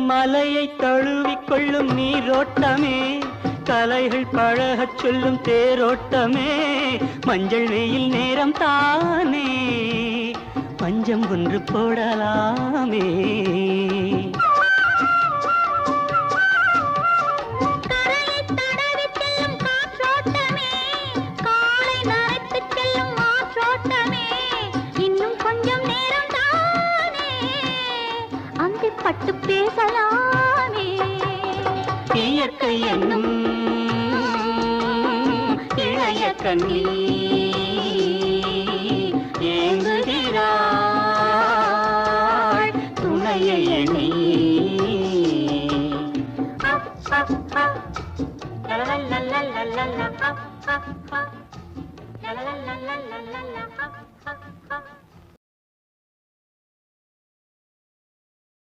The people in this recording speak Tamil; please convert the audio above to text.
மலையை தழுவிக்கொள்ளும் நீரோட்டமே, கலைகள் பழகச் சொல்லும் தேரோட்டமே, மஞ்சள் வெயில் நேரம் தானே பஞ்சம் ஒன்று போடலாமே. பட்டு பேசலாமே. இயற்கை என்னும் இளைய கண்ணி ஏங்குகிறாள் துணையை எண்ணி. La la la la la la